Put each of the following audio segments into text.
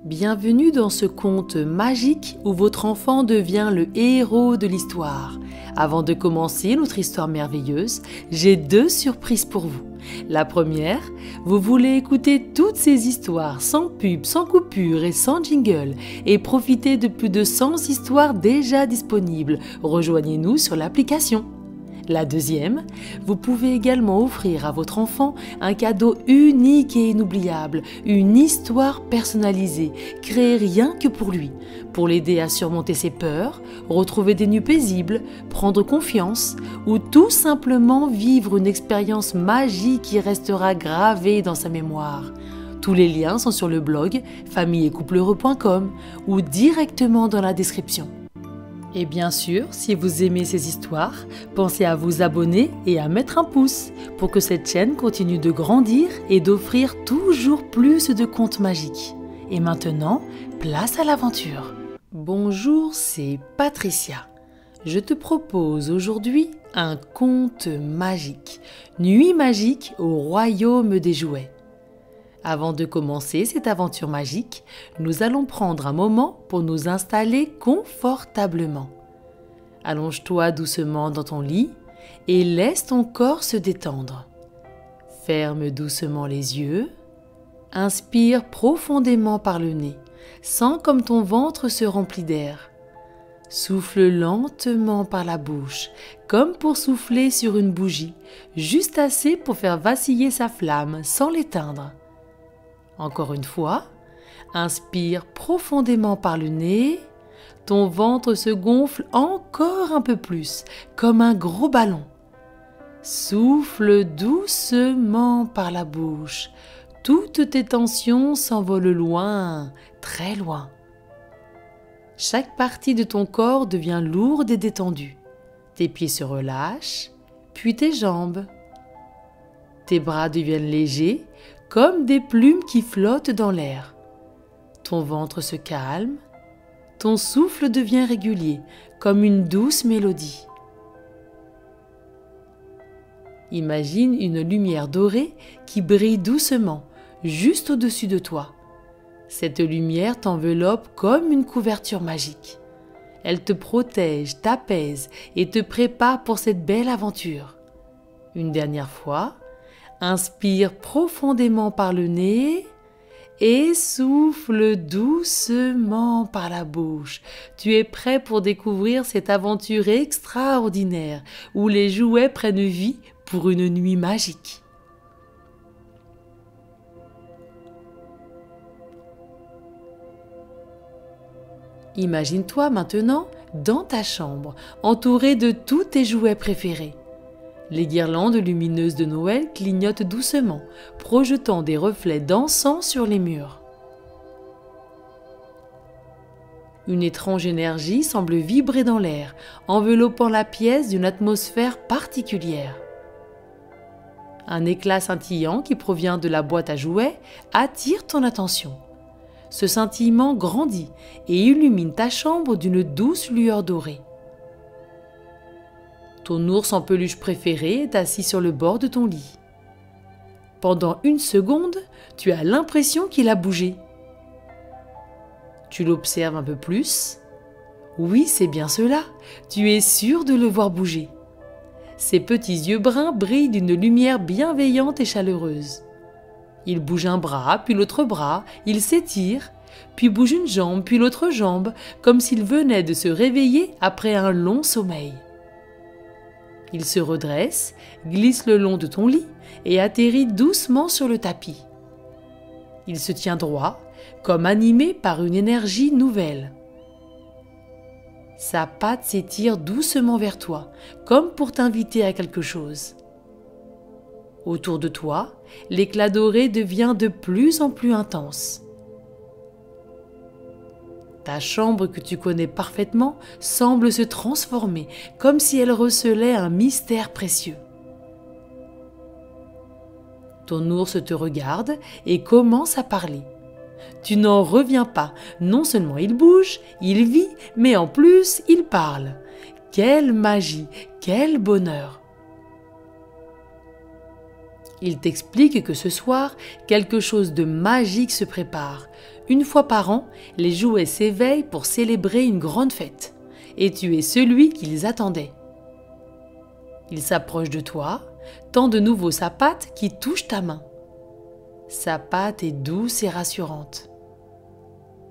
Bienvenue dans ce conte magique où votre enfant devient le héros de l'histoire. Avant de commencer notre histoire merveilleuse, j'ai 2 surprises pour vous. La première, vous voulez écouter toutes ces histoires sans pub, sans coupure et sans jingle et profiter de plus de 100 histoires déjà disponibles. Rejoignez-nous sur l'application. La deuxième, vous pouvez également offrir à votre enfant un cadeau unique et inoubliable, une histoire personnalisée, créée rien que pour lui, pour l'aider à surmonter ses peurs, retrouver des nuits paisibles, prendre confiance ou tout simplement vivre une expérience magique qui restera gravée dans sa mémoire. Tous les liens sont sur le blog familleetcoupleheureux.com ou directement dans la description. Et bien sûr, si vous aimez ces histoires, pensez à vous abonner et à mettre un pouce pour que cette chaîne continue de grandir et d'offrir toujours plus de contes magiques. Et maintenant, place à l'aventure. Bonjour, c'est Patricia. Je te propose aujourd'hui un conte magique, Nuit magique au royaume des jouets. Avant de commencer cette aventure magique, nous allons prendre un moment pour nous installer confortablement. Allonge-toi doucement dans ton lit et laisse ton corps se détendre. Ferme doucement les yeux. Inspire profondément par le nez. Sens comme ton ventre se remplit d'air. Souffle lentement par la bouche, comme pour souffler sur une bougie, juste assez pour faire vaciller sa flamme sans l'éteindre. Encore une fois, inspire profondément par le nez, ton ventre se gonfle encore un peu plus, comme un gros ballon. Souffle doucement par la bouche, toutes tes tensions s'envolent loin, très loin. Chaque partie de ton corps devient lourde et détendue. Tes pieds se relâchent, puis tes jambes. Tes bras deviennent légers, comme des plumes qui flottent dans l'air. Ton ventre se calme, ton souffle devient régulier, comme une douce mélodie. Imagine une lumière dorée qui brille doucement, juste au-dessus de toi. Cette lumière t'enveloppe comme une couverture magique. Elle te protège, t'apaise et te prépare pour cette belle aventure. Une dernière fois, inspire profondément par le nez et souffle doucement par la bouche. Tu es prêt pour découvrir cette aventure extraordinaire où les jouets prennent vie pour une nuit magique. Imagine-toi maintenant dans ta chambre, entouré de tous tes jouets préférés. Les guirlandes lumineuses de Noël clignotent doucement, projetant des reflets d'encens sur les murs. Une étrange énergie semble vibrer dans l'air, enveloppant la pièce d'une atmosphère particulière. Un éclat scintillant qui provient de la boîte à jouets attire ton attention. Ce scintillement grandit et illumine ta chambre d'une douce lueur dorée. Ton ours en peluche préféré est assis sur le bord de ton lit. Pendant 1 seconde, tu as l'impression qu'il a bougé. Tu l'observes un peu plus. Oui, c'est bien cela. Tu es sûr de le voir bouger. Ses petits yeux bruns brillent d'une lumière bienveillante et chaleureuse. Il bouge un bras, puis l'autre bras, il s'étire, puis bouge une jambe, puis l'autre jambe, comme s'il venait de se réveiller après un long sommeil. Il se redresse, glisse le long de ton lit et atterrit doucement sur le tapis. Il se tient droit, comme animé par une énergie nouvelle. Sa patte s'étire doucement vers toi, comme pour t'inviter à quelque chose. Autour de toi, l'éclat doré devient de plus en plus intense. Ta chambre que tu connais parfaitement semble se transformer, comme si elle recelait un mystère précieux. Ton ours te regarde et commence à parler. Tu n'en reviens pas, non seulement il bouge, il vit, mais en plus il parle. Quelle magie, quel bonheur! Il t'explique que ce soir, quelque chose de magique se prépare. Une fois par an, les jouets s'éveillent pour célébrer une grande fête. Et tu es celui qu'ils attendaient. Il s'approche de toi, tend de nouveau sa patte qui touche ta main. Sa patte est douce et rassurante.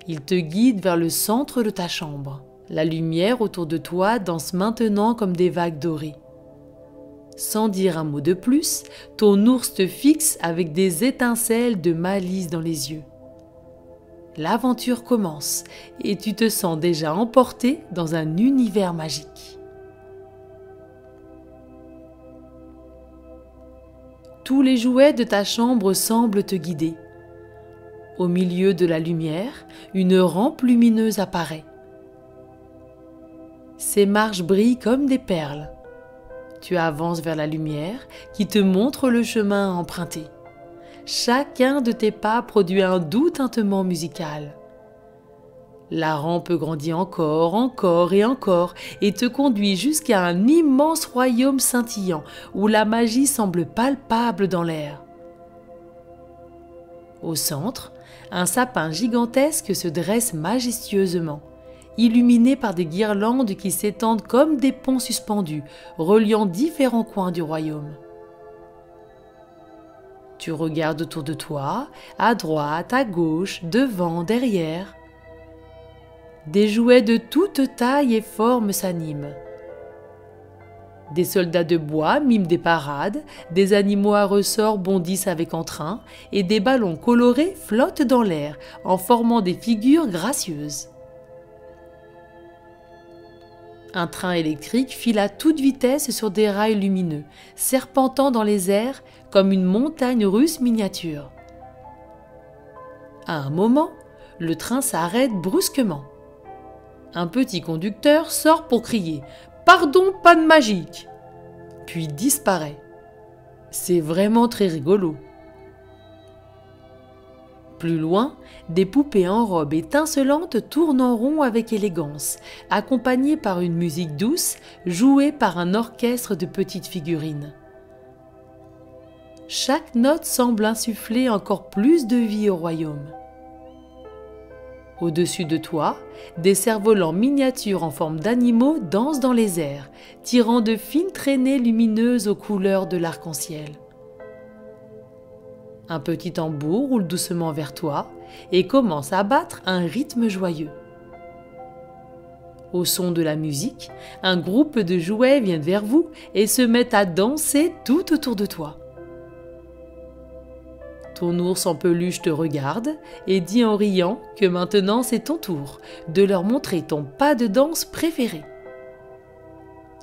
Il te guide vers le centre de ta chambre. La lumière autour de toi danse maintenant comme des vagues dorées. Sans dire un mot de plus, ton ours te fixe avec des étincelles de malice dans les yeux. L'aventure commence et tu te sens déjà emporté dans un univers magique. Tous les jouets de ta chambre semblent te guider. Au milieu de la lumière, une rampe lumineuse apparaît. Ses marches brillent comme des perles. Tu avances vers la lumière qui te montre le chemin à emprunter. Chacun de tes pas produit un doux tintement musical. La rampe grandit encore, encore et encore et te conduit jusqu'à un immense royaume scintillant où la magie semble palpable dans l'air. Au centre, un sapin gigantesque se dresse majestueusement, illuminé par des guirlandes qui s'étendent comme des ponts suspendus, reliant différents coins du royaume. Tu regardes autour de toi, à droite, à gauche, devant, derrière. Des jouets de toutes tailles et formes s'animent. Des soldats de bois miment des parades, des animaux à ressort bondissent avec entrain et des ballons colorés flottent dans l'air en formant des figures gracieuses. Un train électrique file à toute vitesse sur des rails lumineux, serpentant dans les airs comme une montagne russe miniature. À un moment, le train s'arrête brusquement. Un petit conducteur sort pour crier « Pardon, panne magique !» puis disparaît. C'est vraiment très rigolo. Plus loin, des poupées en robe étincelante tournent en rond avec élégance, accompagnées par une musique douce, jouée par un orchestre de petites figurines. Chaque note semble insuffler encore plus de vie au royaume. Au-dessus de toi, des cerfs-volants miniatures en forme d'animaux dansent dans les airs, tirant de fines traînées lumineuses aux couleurs de l'arc-en-ciel. Un petit tambour roule doucement vers toi et commence à battre un rythme joyeux. Au son de la musique, un groupe de jouets vient vers vous et se met à danser tout autour de toi. Ton ours en peluche te regarde et dit en riant que maintenant c'est ton tour de leur montrer ton pas de danse préféré.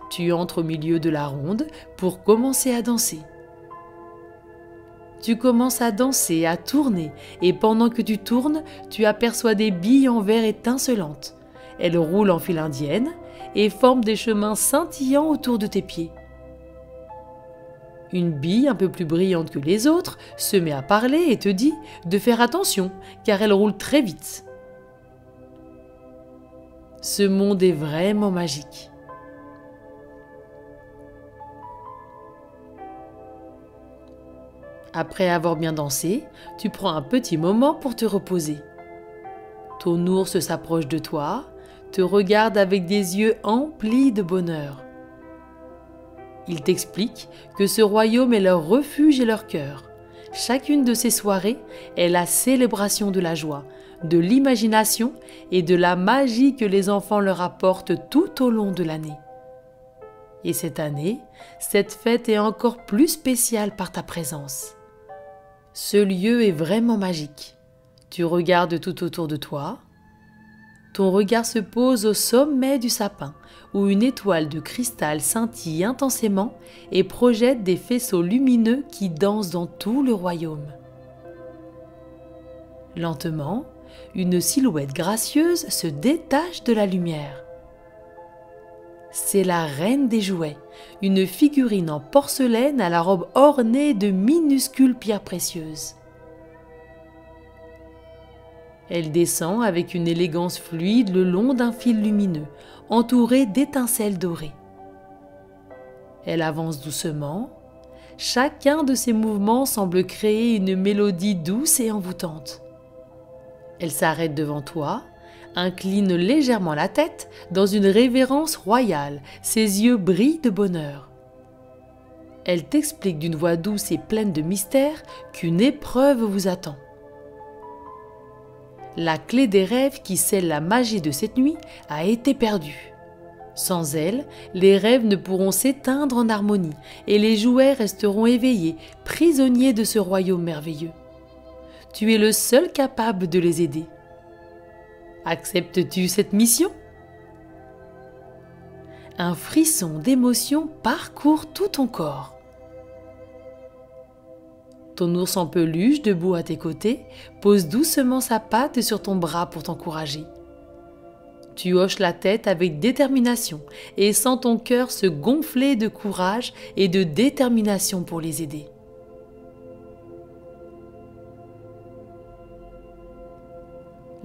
Tu entres au milieu de la ronde pour commencer à danser. Tu commences à danser, à tourner, et pendant que tu tournes, tu aperçois des billes en verre étincelantes. Elles roulent en file indienne et forment des chemins scintillants autour de tes pieds. Une bille un peu plus brillante que les autres se met à parler et te dit de faire attention car elle roule très vite. Ce monde est vraiment magique. Après avoir bien dansé, tu prends un petit moment pour te reposer. Ton ours s'approche de toi, te regarde avec des yeux emplis de bonheur. Il t'explique que ce royaume est leur refuge et leur cœur. Chacune de ces soirées est la célébration de la joie, de l'imagination et de la magie que les enfants leur apportent tout au long de l'année. Et cette année, cette fête est encore plus spéciale par ta présence. Ce lieu est vraiment magique. Tu regardes tout autour de toi. Ton regard se pose au sommet du sapin, où une étoile de cristal scintille intensément et projette des faisceaux lumineux qui dansent dans tout le royaume. Lentement, une silhouette gracieuse se détache de la lumière. C'est la reine des jouets, une figurine en porcelaine à la robe ornée de minuscules pierres précieuses. Elle descend avec une élégance fluide le long d'un fil lumineux, entouré d'étincelles dorées. Elle avance doucement. Chacun de ses mouvements semble créer une mélodie douce et envoûtante. Elle s'arrête devant toi, incline légèrement la tête dans une révérence royale, ses yeux brillent de bonheur. Elle t'explique d'une voix douce et pleine de mystère qu'une épreuve vous attend. La clé des rêves qui scelle la magie de cette nuit a été perdue. Sans elle, les rêves ne pourront s'éteindre en harmonie et les jouets resteront éveillés, prisonniers de ce royaume merveilleux. Tu es le seul capable de les aider. Acceptes-tu cette mission? Un frisson d'émotion parcourt tout ton corps. Ton ours en peluche, debout à tes côtés, pose doucement sa patte sur ton bras pour t'encourager. Tu hoches la tête avec détermination et sens ton cœur se gonfler de courage et de détermination pour les aider.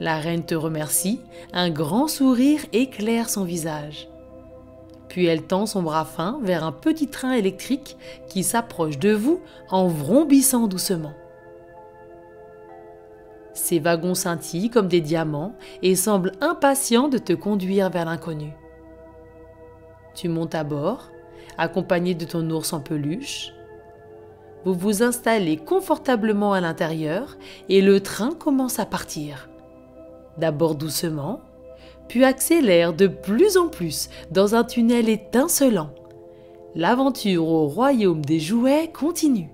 La reine te remercie, un grand sourire éclaire son visage. Puis elle tend son bras fin vers un petit train électrique qui s'approche de vous en vrombissant doucement. Ses wagons scintillent comme des diamants et semblent impatients de te conduire vers l'inconnu. Tu montes à bord, accompagné de ton ours en peluche. Vous vous installez confortablement à l'intérieur et le train commence à partir. D'abord doucement, puis accélère de plus en plus dans un tunnel étincelant. L'aventure au royaume des jouets continue.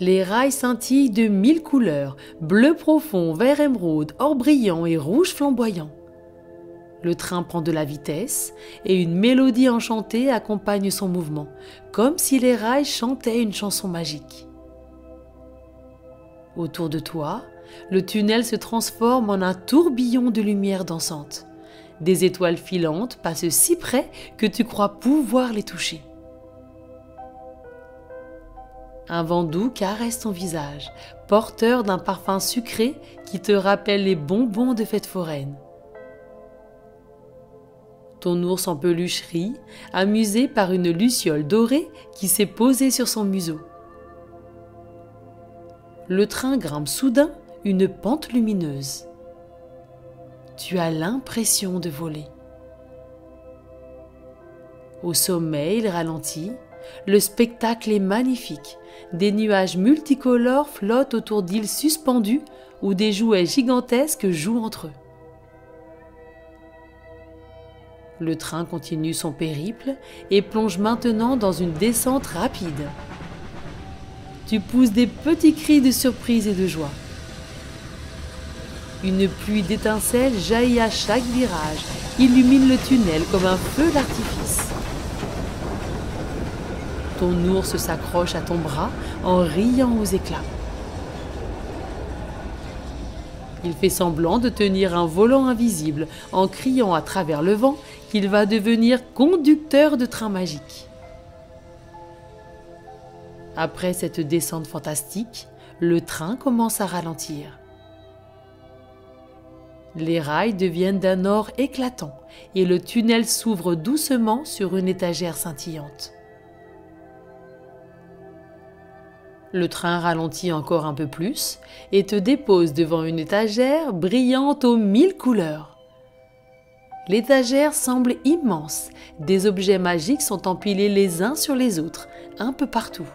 Les rails scintillent de 1000 couleurs, bleu profond, vert émeraude, or brillant et rouge flamboyant. Le train prend de la vitesse et une mélodie enchantée accompagne son mouvement, comme si les rails chantaient une chanson magique. Autour de toi, le tunnel se transforme en un tourbillon de lumière dansante. Des étoiles filantes passent si près que tu crois pouvoir les toucher. Un vent doux caresse ton visage, porteur d'un parfum sucré qui te rappelle les bonbons de fête foraine. Ton ours en peluche rit, amusé par une luciole dorée qui s'est posée sur son museau. Le train grimpe soudain une pente lumineuse. Tu as l'impression de voler. Au sommet, il ralentit. Le spectacle est magnifique. Des nuages multicolores flottent autour d'îles suspendues où des jouets gigantesques jouent entre eux. Le train continue son périple et plonge maintenant dans une descente rapide. Tu pousses des petits cris de surprise et de joie. Une pluie d'étincelles jaillit à chaque virage, illumine le tunnel comme un feu d'artifice. Ton ours s'accroche à ton bras en riant aux éclats. Il fait semblant de tenir un volant invisible en criant à travers le vent qu'il va devenir conducteur de train magique. Après cette descente fantastique, le train commence à ralentir. Les rails deviennent d'un or éclatant et le tunnel s'ouvre doucement sur une étagère scintillante. Le train ralentit encore un peu plus et te dépose devant une étagère brillante aux 1000 couleurs. L'étagère semble immense, des objets magiques sont empilés les uns sur les autres, un peu partout.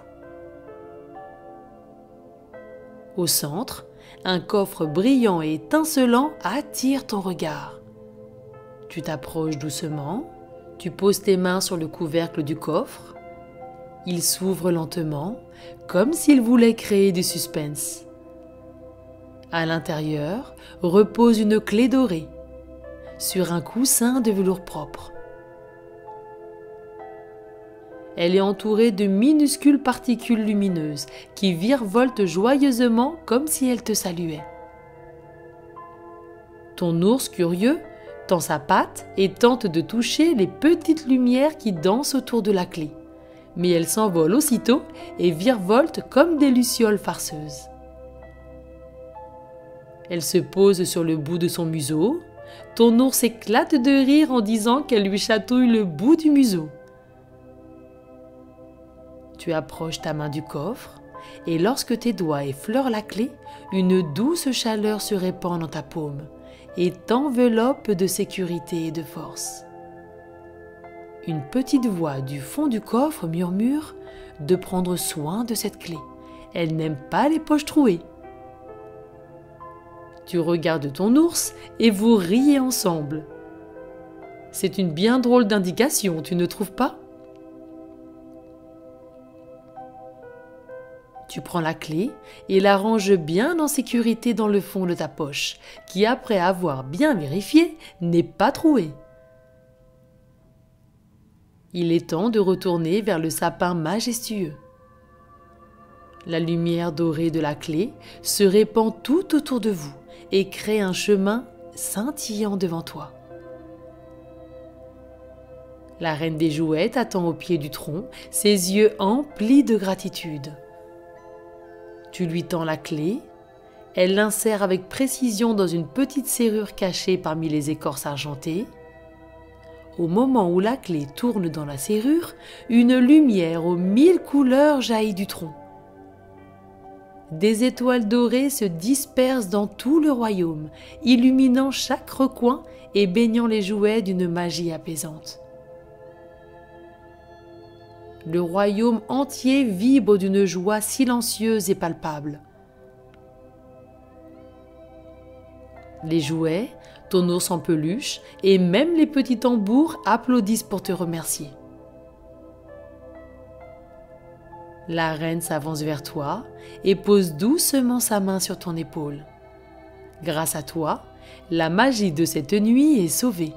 Au centre, un coffre brillant et étincelant attire ton regard. Tu t'approches doucement, tu poses tes mains sur le couvercle du coffre. Il s'ouvre lentement, comme s'il voulait créer du suspense. À l'intérieur repose une clé dorée, sur un coussin de velours propre. Elle est entourée de minuscules particules lumineuses qui virevoltent joyeusement comme si elles te saluaient. Ton ours curieux tend sa patte et tente de toucher les petites lumières qui dansent autour de la clé. Mais elles s'envolent aussitôt et virevoltent comme des lucioles farceuses. Elle se pose sur le bout de son museau. Ton ours éclate de rire en disant qu'elle lui chatouille le bout du museau. Tu approches ta main du coffre et lorsque tes doigts effleurent la clé, une douce chaleur se répand dans ta paume et t'enveloppe de sécurité et de force. Une petite voix du fond du coffre murmure de prendre soin de cette clé. Elle n'aime pas les poches trouées. Tu regardes ton ours et vous riez ensemble. C'est une bien drôle d'indication, tu ne trouves pas ? Tu prends la clé et la ranges bien en sécurité dans le fond de ta poche, qui après avoir bien vérifié, n'est pas trouée. Il est temps de retourner vers le sapin majestueux. La lumière dorée de la clé se répand tout autour de vous et crée un chemin scintillant devant toi. La reine des jouets t'attend au pied du tronc, ses yeux emplis de gratitude. Tu lui tends la clé, elle l'insère avec précision dans une petite serrure cachée parmi les écorces argentées. Au moment où la clé tourne dans la serrure, une lumière aux 1000 couleurs jaillit du tronc. Des étoiles dorées se dispersent dans tout le royaume, illuminant chaque recoin et baignant les jouets d'une magie apaisante. Le royaume entier vibre d'une joie silencieuse et palpable. Les jouets, ton ours en peluche et même les petits tambours applaudissent pour te remercier. La reine s'avance vers toi et pose doucement sa main sur ton épaule. Grâce à toi, la magie de cette nuit est sauvée.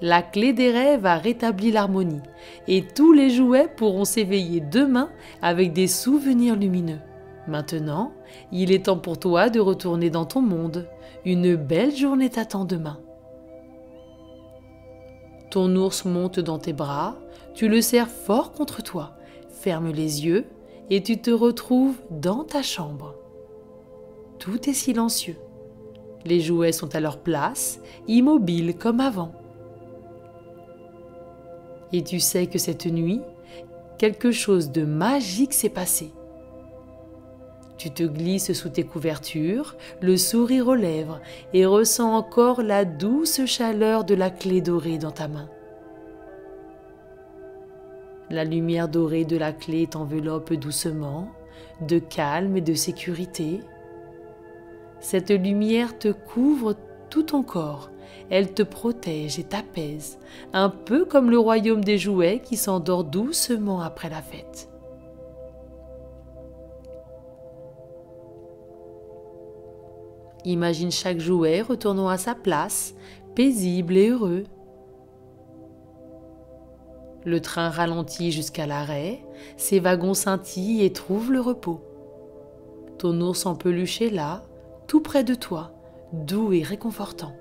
La clé des rêves a rétabli l'harmonie et tous les jouets pourront s'éveiller demain avec des souvenirs lumineux. Maintenant, il est temps pour toi de retourner dans ton monde. Une belle journée t'attend demain. Ton ours monte dans tes bras, tu le serres fort contre toi, ferme les yeux et tu te retrouves dans ta chambre. Tout est silencieux. Les jouets sont à leur place, immobiles comme avant. Et tu sais que cette nuit, quelque chose de magique s'est passé. Tu te glisses sous tes couvertures, le sourire aux lèvres et ressens encore la douce chaleur de la clé dorée dans ta main. La lumière dorée de la clé t'enveloppe doucement, de calme et de sécurité. Cette lumière te couvre tout ton corps. Elle te protège et t'apaise, un peu comme le royaume des jouets qui s'endort doucement après la fête. Imagine chaque jouet retournant à sa place, paisible et heureux. Le train ralentit jusqu'à l'arrêt, ses wagons scintillent et trouvent le repos. Ton ours en peluche est là, tout près de toi, doux et réconfortant.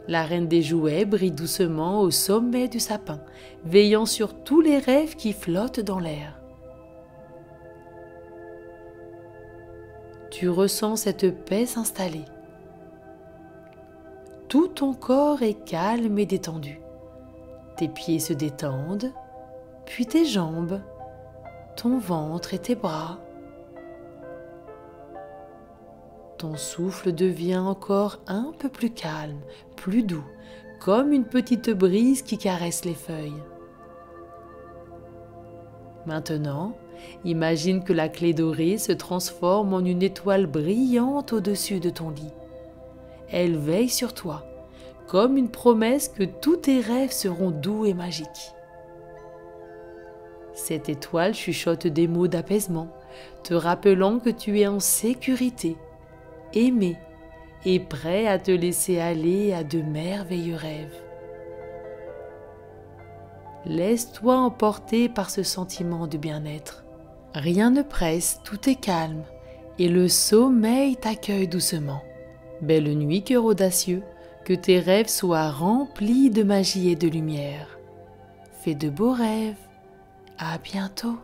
La reine des jouets brille doucement au sommet du sapin, veillant sur tous les rêves qui flottent dans l'air. Tu ressens cette paix s'installer. Tout ton corps est calme et détendu. Tes pieds se détendent, puis tes jambes, ton ventre et tes bras. Ton souffle devient encore un peu plus calme, plus doux, comme une petite brise qui caresse les feuilles. Maintenant, imagine que la clé dorée se transforme en une étoile brillante au-dessus de ton lit. Elle veille sur toi, comme une promesse que tous tes rêves seront doux et magiques. Cette étoile chuchote des mots d'apaisement, te rappelant que tu es en sécurité, aimé et prêt à te laisser aller à de merveilleux rêves. Laisse-toi emporter par ce sentiment de bien-être. Rien ne presse, tout est calme et le sommeil t'accueille doucement. Belle nuit, cœur audacieux, que tes rêves soient remplis de magie et de lumière. Fais de beaux rêves. À bientôt.